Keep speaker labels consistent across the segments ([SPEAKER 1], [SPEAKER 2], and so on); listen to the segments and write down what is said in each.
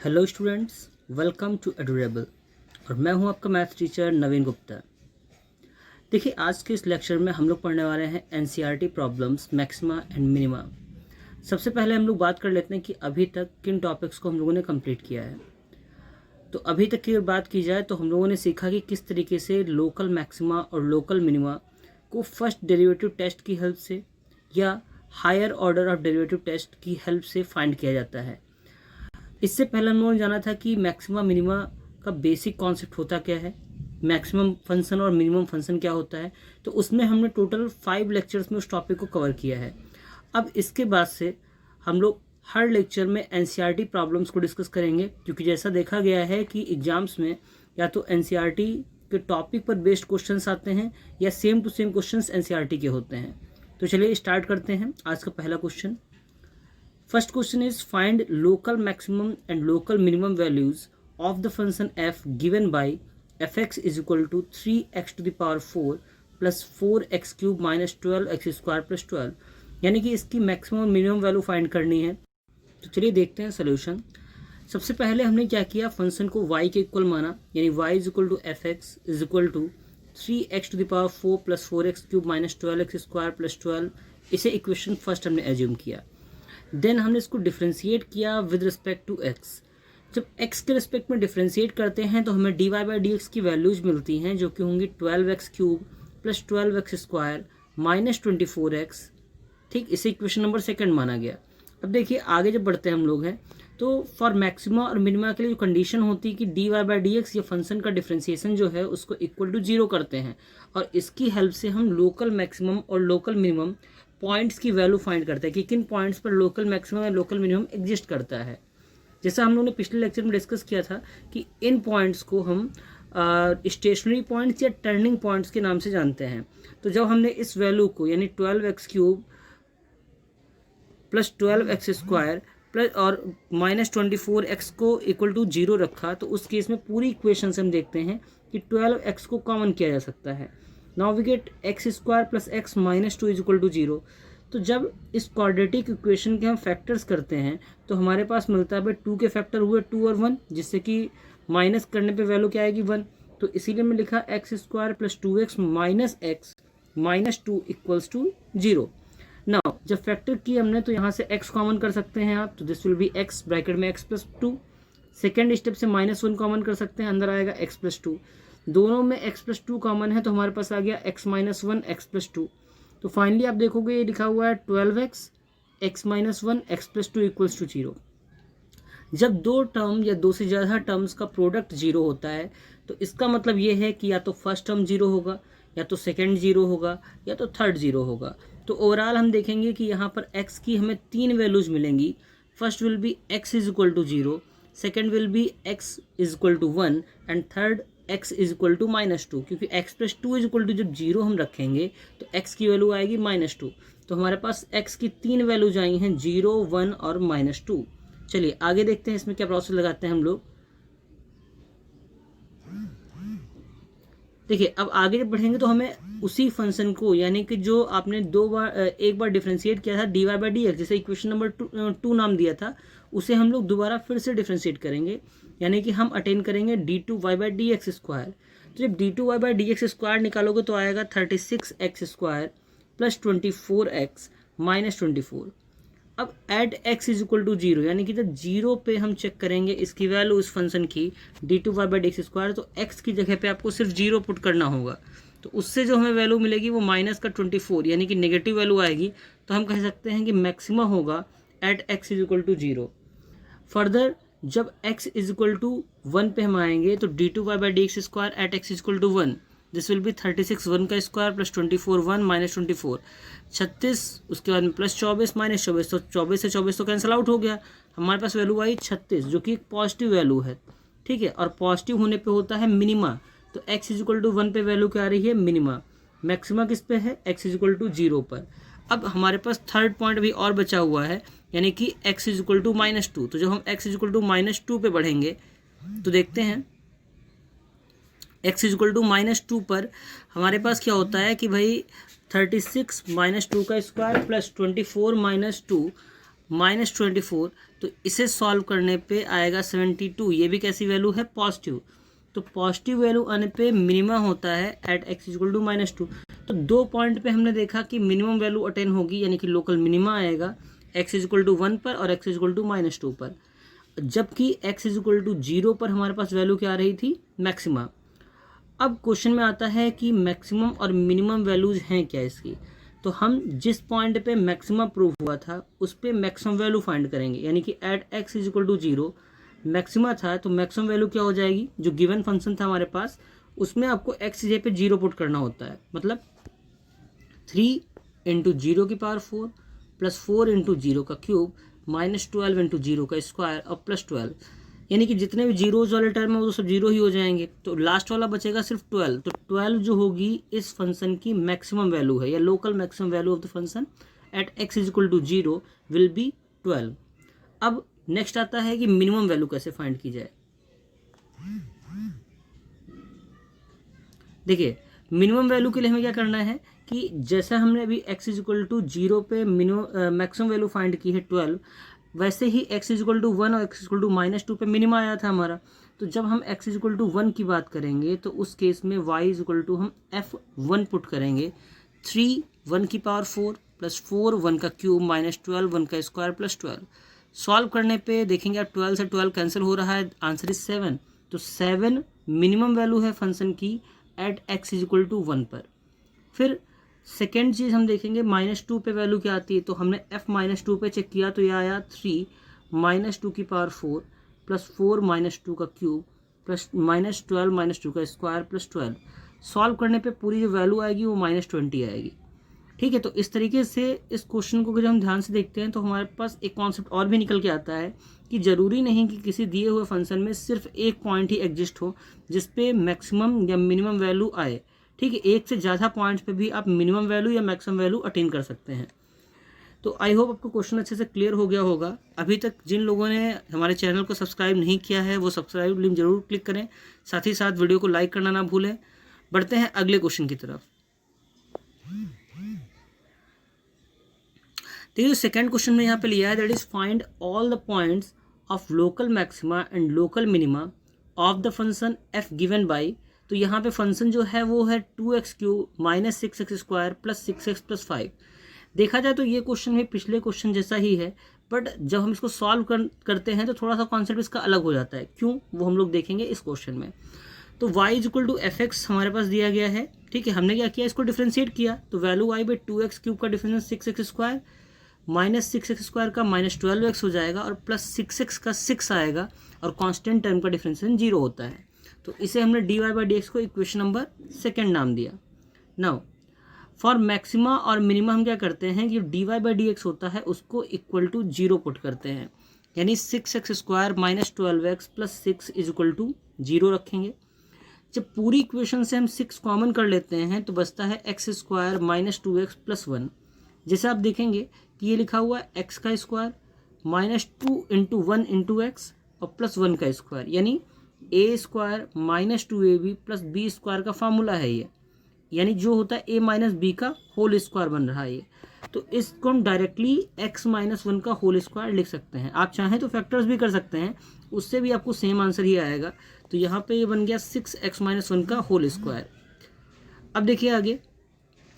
[SPEAKER 1] Hello students, welcome to adorable. और मैं हूं आपका मैथ टीचर नवीन गुप्ता। देखिए, आज के इस लेक्चर में हम लोग पढ़ने वाले हैं NCERT problems, maxima and minima. सबसे पहले हम लोग बात कर लेते हैं कि अभी तक किन टॉपिक्स को हम लोगों ने कंप्लीट किया है। तो अभी तक की बात की जाए तो हम लोगों ने सीखा कि किस तरीके से लोकल मैक्सिमा और लोकल मिनिमा को फर्स्ट डेरिवेटिव टेस्ट की हेल्प से या higher order of derivative test की हेल्प से फाइंड किया जाता है। इससे पहले हम लोगों ने जाना था कि मैक्सिमा मिनिमा का बेसिक कॉन्सेप्ट होता क्या है, मैक्सिमम फंक्शन और मिनिमम फंक्शन क्या होता है। तो उसमें हमने टोटल 5 लेक्चर्स में उस टॉपिक को कवर किया है। अब इसके बाद से हम लोग हर लेक्चर में एनसीईआरटी प्रॉब्लम्स को डिस्कस करेंगे, क्योंकि जैसा देखा गया है कि एग्जाम्स में या तो एनसीईआरटी के टॉपिक पर बेस्ड क्वेश्चंस आते हैं या same to same questions NCERT के होते हैं। तो चलिए स्टार्ट करते हैं आज का पहला question. First question is find local maximum and local minimum values of the function f given by fx is equal to 3x to the power 4 plus 4x cube minus 12x square plus 12। यानी कि इसकी maximum और minimum value find करनी है। तो चलिए देखते हैं सोल्यूशन। सबसे पहले हमने क्या किया, फंक्शन को y के इक्वल माना, यानी y is equal to f x is equal to 3x to the power 4 plus 4x cube minus 12x square plus 12। इसे इक्वेशन फर्स्ट हमने एज्यूम किया। देन हमने इसको डिफ्रेंशिएट किया विद रिस्पेक्ट टू x। जब x के रिस्पेक्ट में differentiate करते हैं तो हमें dy बाई डी एक्स की वैल्यूज मिलती हैं, जो कि होंगी 12x cube plus 12x square minus 24x। ठीक, इसे इक्वेशन नंबर सेकंड माना गया। अब देखिए आगे जब बढ़ते हैं हम लोग हैं तो फॉर मैक्सिमा और मिनिमा के लिए जो कंडीशन होती है कि dy बाई डी एक्स या फंक्शन का डिफ्रेंशिएशन जो है उसको इक्वल टू 0 करते हैं, और इसकी हेल्प से हम लोकल मैक्सिमम और लोकल मिनिमम पॉइंट्स की वैल्यू फाइंड करते हैं कि किन पॉइंट्स पर लोकल मैक्सिमम या लोकल मिनिमम एग्जिस्ट करता है। जैसा हम लोगों ने पिछले लेक्चर में डिस्कस किया था कि इन पॉइंट्स को हम स्टेशनरी पॉइंट्स या टर्निंग पॉइंट्स के नाम से जानते हैं। तो जब हमने इस वैल्यू को यानी 12x cube plus 12x square plus और माइनस 24x को इक्वल टू 0 रखा, तो उस केस में पूरी इक्वेशन से हम देखते हैं कि 12x को कॉमन किया जा सकता है। Now we get x square plus x minus 2 is equal to 0। तो जब इस क्वाड्रेटिक इक्वेशन के हम फैक्टर्स करते हैं तो हमारे पास मिलता है 2 के फैक्टर हुए 2 और 1, जिससे कि माइनस करने पे वैल्यू क्या आएगी 1। तो इसीलिए मैं लिखा x square plus 2x minus x minus 2 equals to 0। Now जब फैक्टर की हमने तो यहाँ से x कॉमन कर सकते हैं आप, तो this will be x bracket में x प्लस 2। सेकेंड स्टेप से -1 कॉमन कर सकते हैं, अंदर आएगा x प्लस 2। दोनों में x प्लस 2 कॉमन है तो हमारे पास आ गया x माइनस 1 x प्लस 2। तो फाइनली आप देखोगे ये लिखा हुआ है 12x x minus 1 x plus 2 equals to 0। जब दो टर्म या दो से ज़्यादा टर्म्स का प्रोडक्ट 0 होता है तो इसका मतलब ये है कि या तो फर्स्ट टर्म 0 होगा, या तो सेकेंड 0 होगा, या तो थर्ड 0 होगा। तो ओवरऑल हम देखेंगे कि यहाँ पर x की हमें 3 वैल्यूज मिलेंगी। First will be x is equal to 0, second will be x is equal to 1 and third x is equal to -2, क्योंकि x plus 2 is equal to जब 0 हम रखेंगे तो x की वैल्यू आएगी -2। तो हमारे पास x की 3 वैल्यूज आई हैं 0, 1 और -2। चलिए आगे देखते हैं इसमें क्या प्रोसेस लगाते हैं हम लोग। देखिए अब आगे जब बढ़ेंगे तो हमें उसी फंक्शन को, यानी कि जो आपने एक बार डिफ्रेंशिएट किया था dy बाई डी एक्स, जैसे इक्वेशन नंबर 2 नाम दिया था, उसे हम लोग दोबारा फिर से डिफ्रेंशिएट करेंगे, यानी कि हम अटेन करेंगे d2y by d x square. तो जब d2y by d x square निकालोगे तो आएगा 36x square plus 24x minus 24। अब at x is equal to 0, यानी कि जब 0 पे हम चेक करेंगे इसकी वैल्यू इस फंक्शन की d2y by d x square, तो x की जगह पे आपको सिर्फ 0 पुट करना होगा। तो उससे जो हमें वैल्यू मिलेगी वो माइनस का 24, यानी कि नेगेटिव वैल्यू आएगी। तो हम कह सकते हैं कि मैक्सिमा होगा at x is equal to 0। Further जब x इज इक्वल टू 1 पे हम आएंगे तो d2y by d x square at x is equal to 1, this will be 36 1 का स्क्वायर प्लस 24 1 माइनस 24 36, उसके बाद में प्लस 24 माइनस 24, तो 24 से 24 तो कैंसिल आउट हो गया। हमारे पास वैल्यू आई 36, जो कि एक पॉजिटिव वैल्यू है। ठीक है, और पॉजिटिव होने पे होता है मिनिमा। तो x इज इक्वल टू 1 पे वैल्यू क्या आ रही है, मिनिमा। मैक्सिमा किस पे है, x इज इक्वल टू 0 पर। अब हमारे पास थर्ड पॉइंट भी और बचा हुआ है, यानी कि x इज इक्वल टू -2। तो जब हम x इज इक्वल टू -2 पे बढ़ेंगे तो देखते हैं x इज इक्वल टू -2 पर हमारे पास क्या होता है कि भाई 36 -2 का स्क्वायर प्लस 24 -2 -24, तो इसे सॉल्व करने पे आएगा 72। ये भी कैसी वैल्यू है? पॉजिटिव। तो पॉजिटिव वैल्यू आने पे मिनिमम होता है एट x इक्वल टू -2। तो 2 पॉइंट पे हमने देखा कि मिनिमम वैल्यू अटेन होगी, यानी कि लोकल मिनिमा आएगा x इक्वल टू 1 पर और x इक्वल टू -2 पर, जबकि x इक्वल टू 0 पर हमारे पास वैल्यू क्या आ रही थी? मैक्सिमा। अब क्वेश्चन में आता है कि मैक्सिमम और मिनिमम वैल्यूज हैं क्या इसकी। तो हम जिस पॉइंट पे मैक्सिमम प्रूव हुआ था उस पे मैक्सिमम वैल्यू फाइंड करेंगे, यानी कि at x equal to 0 maxima था, तो मैक्सिमम वैल्यू क्या हो जाएगी? जो गिवन फंक्शन था हमारे पास उसमें आपको x जगह पे 0 पुट करना होता है, मतलब 3 इंटू 0 की पावर 4 प्लस 4 इंटू 0 का क्यूब माइनस 12 इंटू 0 का स्क्वायर और प्लस 12, यानी कि जितने भी जीरोज वाले टर्म है वो सब जीरो ही हो जाएंगे, तो लास्ट वाला बचेगा सिर्फ 12। तो 12 जो होगी इस फंक्शन की मैक्सिमम वैल्यू है, या local maximum value of the function at x equal to 0 will be 12। अब नेक्स्ट आता है कि मिनिमम वैल्यू कैसे फाइंड की जाए। देखिए, मिनिमम वैल्यू के लिए हमें क्या करना है कि जैसा हमने अभी x इक्वल टू 0 पे मैक्सिमम वैल्यू फाइंड की है 12, वैसे ही x इक्वल टू 1 और x इक्वल टू -2 पे मिनिमा आया था हमारा। तो जब हम x इक्वल टू 1 की बात करेंगे तो उस केस में y इक्वल टू हम f1 पुट करेंगे, 3 1 की पावर 4 प्लस 4 1 का क्यूब माइनस 12 1 का स्क्वायर प्लस 12। सॉल्व करने पे देखेंगे आप 12 से 12 कैंसिल हो रहा है, आंसर इज 7। तो 7 मिनिमम वैल्यू है फंक्शन की एट x इक्वल टू 1 पर। फिर सेकेंड चीज़ हम देखेंगे -2 पे वैल्यू क्या आती है, तो हमने f-2 पे चेक किया तो ये आया 3 -2 की पावर 4 प्लस 4 -2 का क्यूब प्लस माइनस 12 -2 का स्क्वायर प्लस 12। सॉल्व करने पे पूरी जो वैल्यू आएगी वो -20 आएगी। ठीक है, तो इस तरीके से इस क्वेश्चन को जब हम ध्यान से देखते हैं तो हमारे पास एक कॉन्सेप्ट और भी निकल के आता है कि ज़रूरी नहीं कि किसी दिए हुए फंक्शन में सिर्फ एक पॉइंट ही एग्जिस्ट हो जिसपे मैक्सिमम या मिनिमम वैल्यू आए। ठीक है, एक से ज़्यादा पॉइंट्स पे भी आप मिनिमम वैल्यू या मैक्सिमम वैल्यू अटेन कर सकते हैं। तो आई होप आपको क्वेश्चन अच्छे से क्लियर हो गया होगा। अभी तक जिन लोगों ने हमारे चैनल को सब्सक्राइब नहीं किया है वो सब्सक्राइब लिंक जरूर क्लिक करें, साथ ही साथ वीडियो को लाइक करना ना भूलें। बढ़ते हैं अगले क्वेश्चन की तरफ। देखिए, सेकेंड क्वेश्चन में यहाँ पे लिया है that is find all the points of local maxima and local minima of the function F given by. तो यहाँ पे फंक्शन जो है वो है 2x³ minus 6x square plus 6x plus 5। देखा जाए तो ये क्वेश्चन भी पिछले क्वेश्चन जैसा ही है, बट जब हम इसको सॉल्व करते हैं तो थोड़ा सा कॉन्सेप्ट इसका अलग हो जाता है। क्यों, वो हम लोग देखेंगे इस क्वेश्चन में। तो y इक्वल टू fx हमारे पास दिया गया है। ठीक है, हमने क्या किया, इसको डिफ्रेंशिएट किया तो वैल्यू आई बाई 2x³ का difference 6x square minus 6x square का माइनस 12x हो जाएगा और प्लस 6x का 6 आएगा और कांस्टेंट टर्म का डिफरेंशिएशन 0 होता है। तो इसे हमने dy बाई dx को इक्वेशन नंबर सेकेंड नाम दिया। नाउ फॉर मैक्सिमा और मिनिमा हम क्या करते हैं कि dy बाई dx होता है उसको इक्वल टू 0 पुट करते हैं, यानी 6x square minus 12x plus 6 is equal to 0 रखेंगे। जब पूरी इक्वेशन से हम 6 कॉमन कर लेते हैं तो बचता है x square minus 2x plus 1। जैसे आप देखेंगे कि ये लिखा हुआ है x का square minus 2 into 1 into x और प्लस 1 का स्क्वायर, यानी a square minus 2ab plus b square का फार्मूला है ये, यानी जो होता है a माइनस बी का होल स्क्वायर बन रहा है ये। तो इसको हम डायरेक्टली x माइनस 1 का होल स्क्वायर लिख सकते हैं। आप चाहें तो फैक्टर्स भी कर सकते हैं, उससे भी आपको सेम आंसर ही आएगा। तो यहाँ पे ये बन गया 6x माइनस 1 का होल स्क्वायर। अब देखिए आगे,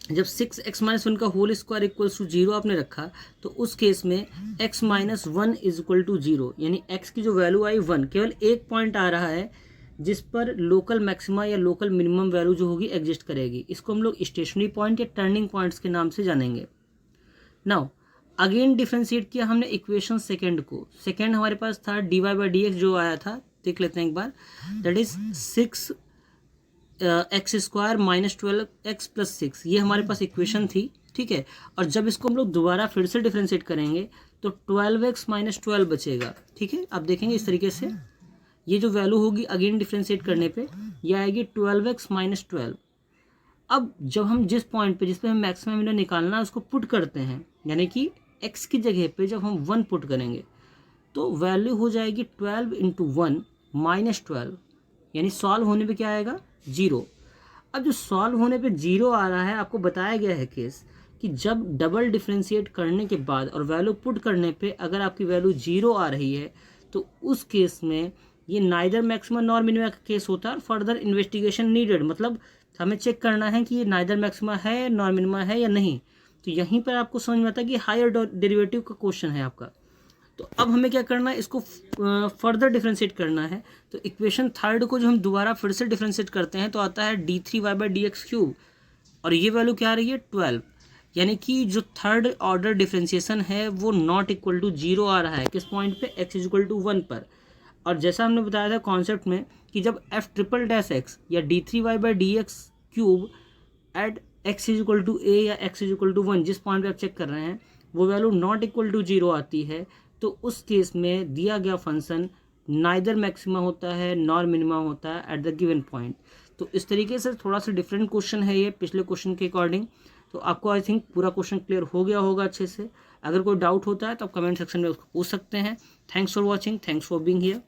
[SPEAKER 1] जब 6x माइनस 1 का होल स्क्वायर इक्वल्स टू 0 आपने रखा तो उस केस में x minus 1 is equal to 0, यानी x की जो वैल्यू आई 1, केवल एक पॉइंट आ रहा है जिस पर लोकल मैक्सिमा या लोकल मिनिमम वैल्यू जो होगी एग्जिस्ट करेगी। इसको हम लोग स्टेशनरी पॉइंट या टर्निंग पॉइंट्स के नाम से जानेंगे। नाउ अगेन डिफ्रेंशिएट किया हमने इक्वेशन सेकेंड को। सेकेंड हमारे पास था dy बाई dx जो आया था, देख लेते हैं एक बार, that is 6x square minus 12x plus 6, ये हमारे पास इक्वेशन थी। ठीक है, और जब इसको हम लोग दोबारा फिर से डिफ्रेंशिएट करेंगे तो 12x माइनस 12 बचेगा। ठीक है, आप देखेंगे इस तरीके से ये जो वैल्यू होगी अगेन डिफ्रेंशिएट करने पे ये आएगी 12x माइनस 12। अब जब हम जिस पॉइंट पे जिस पे हम मैक्सिमम मिनिमम निकालना है उसको पुट करते हैं, यानी कि x की जगह पे जब हम 1 पुट करेंगे तो वैल्यू हो जाएगी 12 इंटू 1 माइनस 12, यानी सॉल्व होने पे क्या आएगा 0। अब जो सॉल्व होने पे 0 आ रहा है आपको बताया गया है केस, कि जब डबल डिफ्रेंशिएट करने के बाद और वैल्यू पुट करने पे अगर आपकी वैल्यू 0 आ रही है तो उस केस में ये नाइदर मैक्सिमा नॉर मिनिमा का केस होता है और फर्दर इन्वेस्टिगेशन नीडेड, मतलब हमें चेक करना है कि ये नाइदर मैक्सिमा है नॉर मिनिमा है या नहीं। तो यहीं पर आपको समझ में आता है कि हायर डेरिवेटिव का क्वेश्चन है आपका। तो अब हमें क्या करना है, इसको फर्दर डिफ्रेंशिएट करना है। तो इक्वेशन थर्ड को जो हम दोबारा फिर से डिफ्रेंशिएट करते हैं तो आता है d3y/dx³ और ये वैल्यू क्या आ रही है 12, यानी कि जो थर्ड ऑर्डर डिफ्रेंशिएशन है वो नॉट इक्वल टू 0 आ रहा है। किस पॉइंट पे, x इज इक्वल टू 1 पर। और जैसा हमने बताया था कॉन्सेप्ट में कि जब f'(x) या d3y/dx³ at x is equal to a या x इज इक्वल टू 1 जिस पॉइंट पे आप चेक कर रहे हैं वो वैल्यू नॉट इक्वल टू 0 आती है, तो उस केस में दिया गया फंक्शन नाइदर मैक्सिमा होता है नॉर मिनिमा होता है एट द गिवन पॉइंट। तो इस तरीके से थोड़ा सा डिफरेंट क्वेश्चन है ये पिछले क्वेश्चन के अकॉर्डिंग। तो आपको आई थिंक पूरा क्वेश्चन क्लियर हो गया होगा अच्छे से। अगर कोई डाउट होता है तो आप कमेंट सेक्शन में उसको पूछ सकते हैं। Thanks for watching, thanks for being here.